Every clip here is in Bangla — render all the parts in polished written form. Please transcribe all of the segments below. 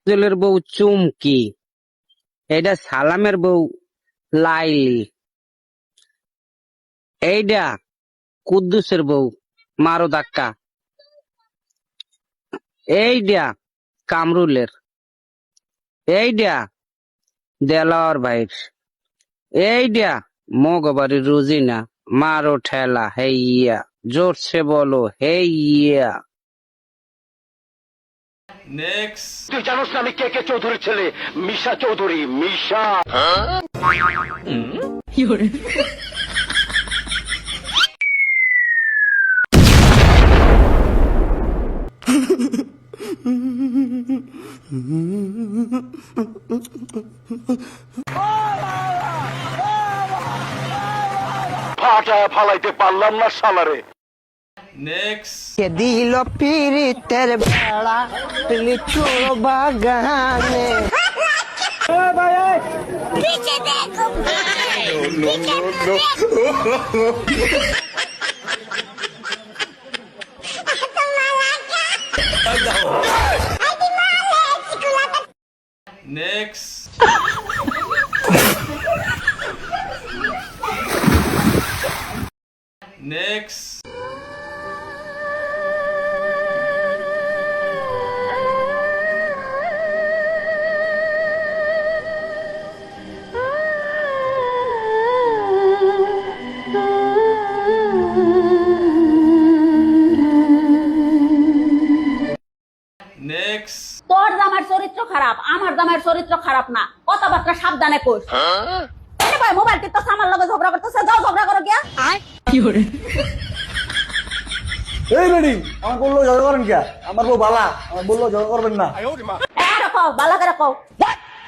জলের বউ চুমকি, এইটা সালামের বউ লাইলি, এইটা কুদ্দুসের বউ মারো ধাক্কা, এইটা কামরুলের, এইটা দেলাওয়ার ভাইর, এইটা মগবাড়ির রুজিনা মারো ঠেলা হেইয়া, জোরছে বলো হেইয়া। নেক্সট। তুই জানোস না আমি কে কে চৌধুরীর ছেলে? মিশা চৌধুরী, মিশা। ফাটায় ফালাইতে পারলাম না শালারে। নেক্সট। কে দিল পিরিতের বেড়া লিচুর বাগানে। पीछे देखो নেক্সট। নেক্সট। নেক্সট। তোর জামার চরিত্র খারাপ, আমার জামার চরিত্র খারাপ না, কথাবার্তা সাবধানে কর। এই ভাই মোবাইল টিপতেছ, আমার লগে ঝগড়া করতেছে, যাও ঝগড়া করো গিয়া। এই বেডি আমার বললো ঝগড়া করেন কে? আমার বউ বালা, আমার বললো ঝগড়া করবেন না। রাখো বালা করে কও।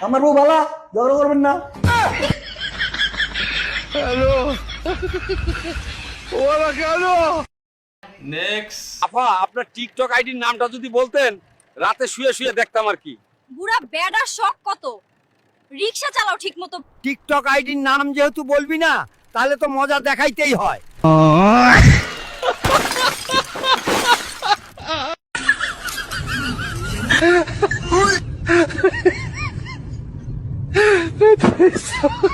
আমার বউ বালা, ঝগড়া করবেন না। নেক্সট। আপা আপনার টিকটক আইডির নামটা যদি বলতেন রাতে শুয়ে শুয়ে দেখতাম আর কি। বুড়া বেডার শখ কত, রিক্সা চালাও ঠিক মতো। টিকটক আইডির নাম যেহেতু বলবি না তাহলে তো মজা দেখাইতেই হয়। নেক্সট।